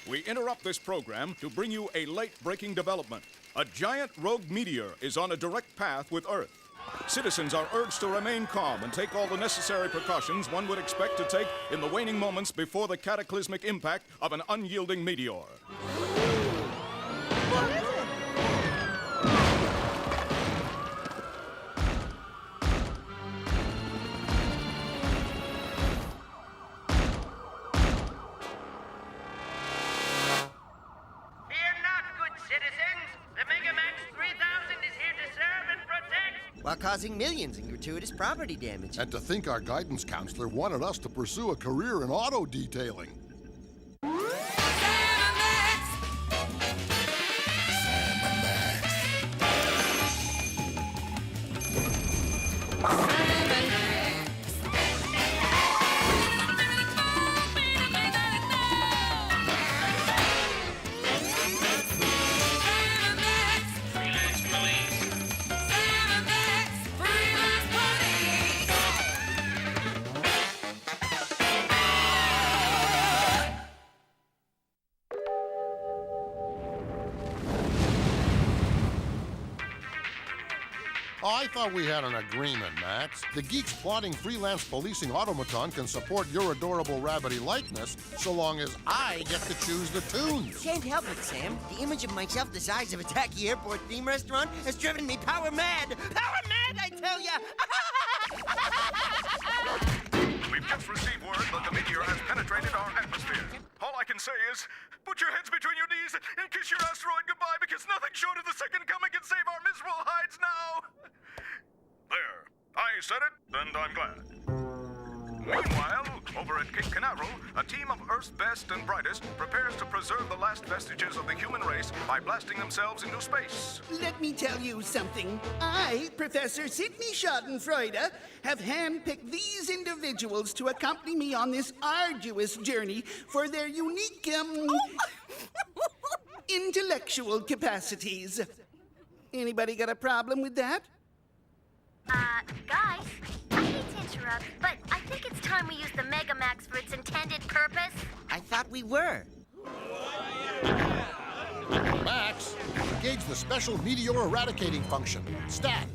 we interrupt this program to bring you a late-breaking development. A giant rogue meteor is on a direct path with Earth. Citizens are urged to remain calm and take all the necessary precautions one would expect to take in the waning moments before the cataclysmic impact of an unyielding meteor. What is it? While causing millions in gratuitous property damage. And to think our guidance counselor wanted us to pursue a career in auto detailing. I thought we had an agreement, Max. The geeks plotting freelance policing automaton can support your adorable rabbity likeness so long as I get to choose the tunes. Can't help it, Sam. The image of myself the size of a tacky airport theme restaurant has driven me power mad. Power mad, I tell ya! We've just received word that the meteor has penetrated our atmosphere. All I can say is, put your heads between your knees and kiss your asteroid goodbye, because nothing short of the second coming can save our miserable hides now. There. I said it, and I'm glad. Meanwhile, over at Cape Canaveral, a team of Earth's best and brightest prepares to preserve the last vestiges of the human race by blasting themselves into space. Let me tell you something. I, Professor Sidney Schadenfreude, have handpicked these individuals to accompany me on this arduous journey for their unique, intellectual capacities. Anybody got a problem with that? Guys, I hate to interrupt, but I think it's time we use the Megamax for its intended purpose. I thought we were. Max, engage the special meteor eradicating function. Stat.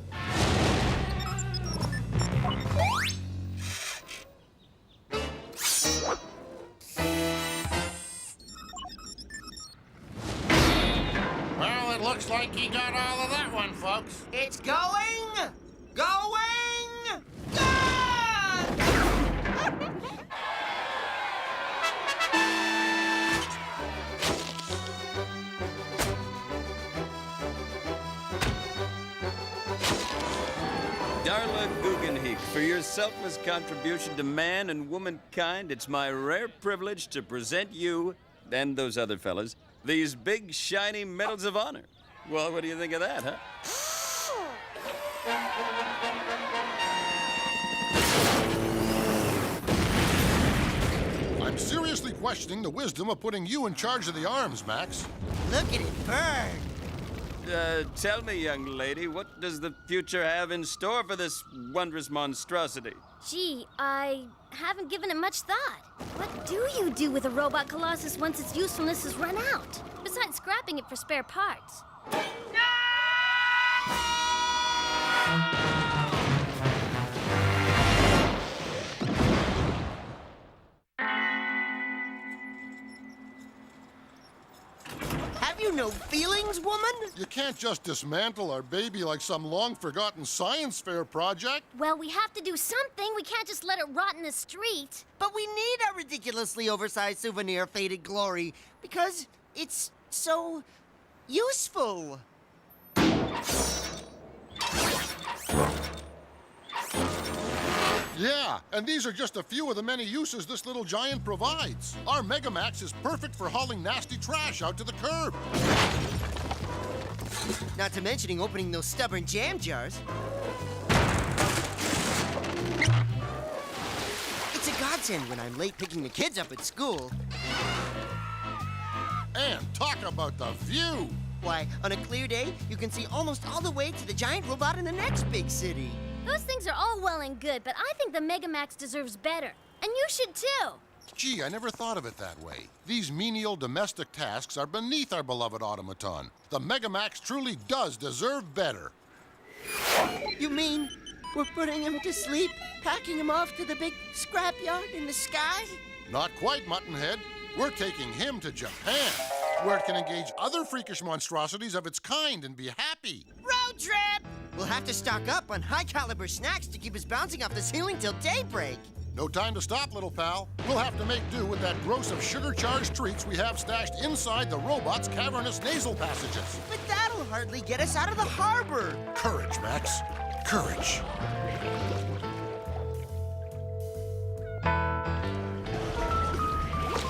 Well, it looks like he got all of that one, folks. It's going! Going! Gone! Darla Guggenheek, for your selfless contribution to man and womankind, it's my rare privilege to present you, and those other fellas, these big, shiny medals of honor. Well, what do you think of that, huh? I'm seriously questioning the wisdom of putting you in charge of the arms, Max. Look at it burn! Tell me, young lady, what does the future have in store for this wondrous monstrosity? Gee, I haven't given it much thought. What do you do with a robot colossus once its usefulness is run out? Besides scrapping it for spare parts. Have you no feelings, woman? You can't just dismantle our baby like some long-forgotten science fair project. Well, we have to do something. We can't just let it rot in the street. But we need our ridiculously oversized souvenir of faded glory because it's so useful. Yeah, and these are just a few of the many uses this little giant provides. Our Megamax is perfect for hauling nasty trash out to the curb. Not to mentioning opening those stubborn jam jars. It's a godsend when I'm late picking the kids up at school. And talk about the view. Why, on a clear day, you can see almost all the way to the giant robot in the next big city. Those things are all well and good, but I think the Megamax deserves better. And you should too. Gee, I never thought of it that way. These menial domestic tasks are beneath our beloved automaton. The Megamax truly does deserve better. You mean we're putting him to sleep, packing him off to the big scrapyard in the sky? Not quite, Muttonhead. We're taking him to Japan, where it can engage other freakish monstrosities of its kind and be happy. Road trip! We'll have to stock up on high-caliber snacks to keep us bouncing off the ceiling till daybreak. No time to stop, little pal. We'll have to make do with that gross of sugar-charged treats we have stashed inside the robot's cavernous nasal passages. But that'll hardly get us out of the harbor. Courage, Max. Courage.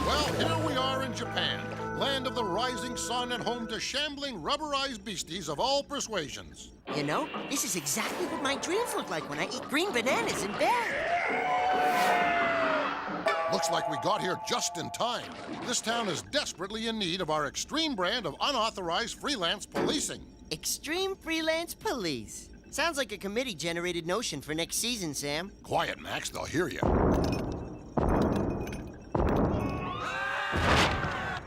Well, here we are in Japan, land of the rising sun and home to shambling, rubberized beasties of all persuasions. You know, this is exactly what my dreams look like when I eat green bananas in bed. Looks like we got here just in time. This town is desperately in need of our extreme brand of unauthorized freelance policing. Extreme Freelance Police. Sounds like a committee-generated notion for next season, Sam. Quiet, Max, they'll hear you.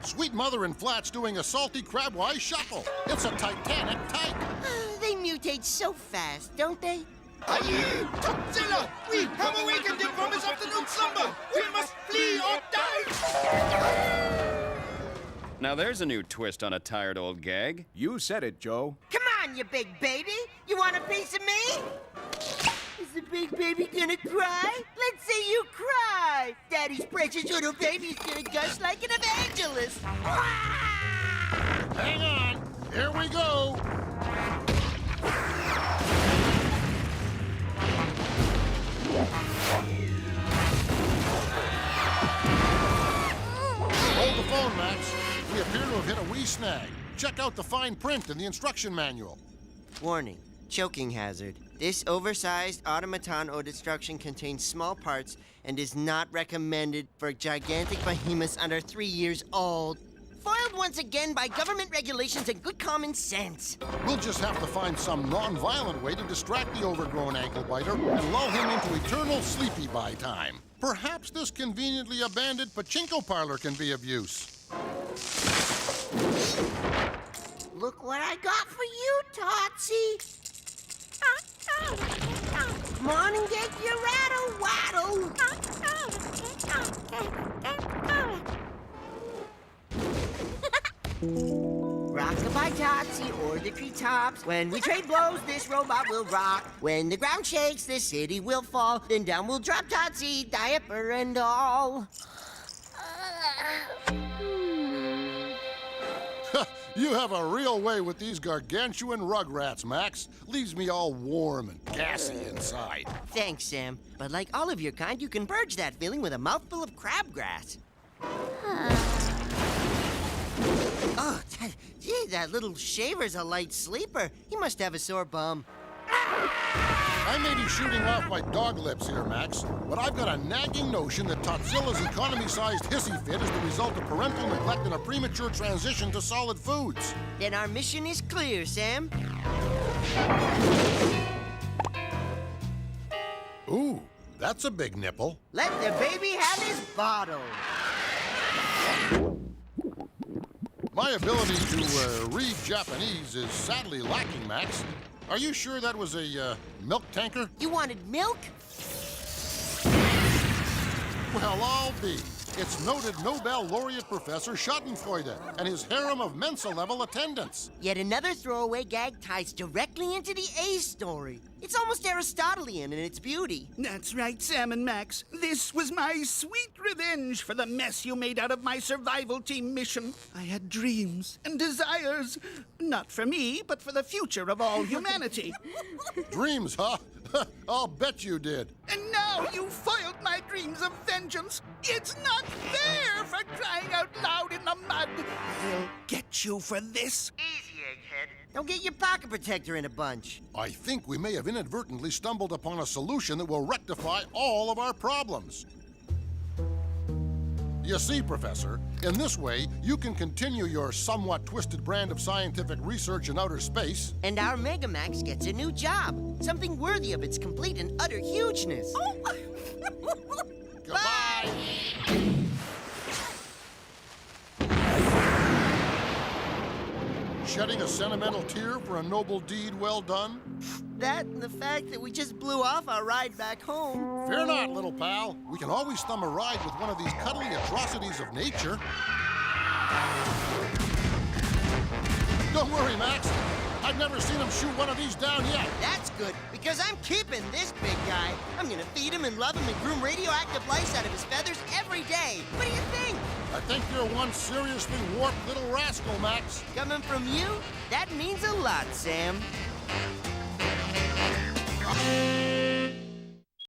Sweet mother in flats doing a salty crabwise shuffle. It's a titanic type. They mutate so fast, don't they? Aaiiieee! Godzilla! We have awakened him from his afternoon slumber! We must flee or die! Now there's a new twist on a tired old gag. You said it, Joe. Come on, you big baby! You want a piece of me? Is the big baby gonna cry? Let's see you cry! Daddy's precious little baby's gonna gush like an evangelist! Hang on. Here we go. Hold the phone, Max. We appear to have hit a wee snag. Check out the fine print in the instruction manual. Warning. Choking hazard. This oversized automaton or destruction contains small parts and is not recommended for gigantic behemoths under 3 years old. Foiled once again by government regulations and good common sense. We'll just have to find some non-violent way to distract the overgrown ankle biter and lull him into eternal sleepy-by time. Perhaps this conveniently abandoned pachinko parlor can be of use. Look what I got for you, Tootsie. Come on and get your rattle-waddle. Rock-a-bye, Tootsie, or the treetops. When we trade blows, this robot will rock. When the ground shakes, this city will fall. Then down will drop Tootsie, diaper and all. You have a real way with these gargantuan rugrats, Max. Leaves me all warm and gassy inside. Thanks, Sam. But like all of your kind, you can purge that feeling with a mouthful of crabgrass. Oh, gee, that little shaver's a light sleeper. He must have a sore bum. I may be shooting off my dog lips here, Max, but I've got a nagging notion that Totzilla's economy-sized hissy fit is the result of parental neglect and a premature transition to solid foods. Then our mission is clear, Sam. Ooh, that's a big nipple. Let the baby have his bottle. My ability to read Japanese is sadly lacking, Max. Are you sure that was a milk tanker? You wanted milk? Well, I'll be. It's noted Nobel laureate Professor Schadenfreude and his harem of Mensa-level attendants. Yet another throwaway gag ties directly into the A story. It's almost Aristotelian in its beauty. That's right, Sam and Max. This was my sweet revenge for the mess you made out of my survival team mission. I had dreams and desires. Not for me, but for the future of all humanity. Dreams, huh? I'll bet you did. And now you foiled my dreams of vengeance. It's not fair for crying out loud in the mud. I'll get you for this. Easy, egghead. Don't get your pocket protector in a bunch. I think we may have inadvertently stumbled upon a solution that will rectify all of our problems. You see, Professor, in this way, you can continue your somewhat twisted brand of scientific research in outer space. And our Megamax gets a new job. Something worthy of its complete and utter hugeness. Goodbye. shedding a sentimental tear for a noble deed well done? That and the fact that we just blew off our ride back home. Fear not, little pal. We can always thumb a ride with one of these cuddly atrocities of nature. Don't worry, Max. I've never seen him shoot one of these down yet. That's good, because I'm keeping this big guy. I'm gonna feed him and love him and groom radioactive lice out of his feathers every day. What do you think? I think you're one seriously warped little rascal, Max. Coming from you, that means a lot, Sam.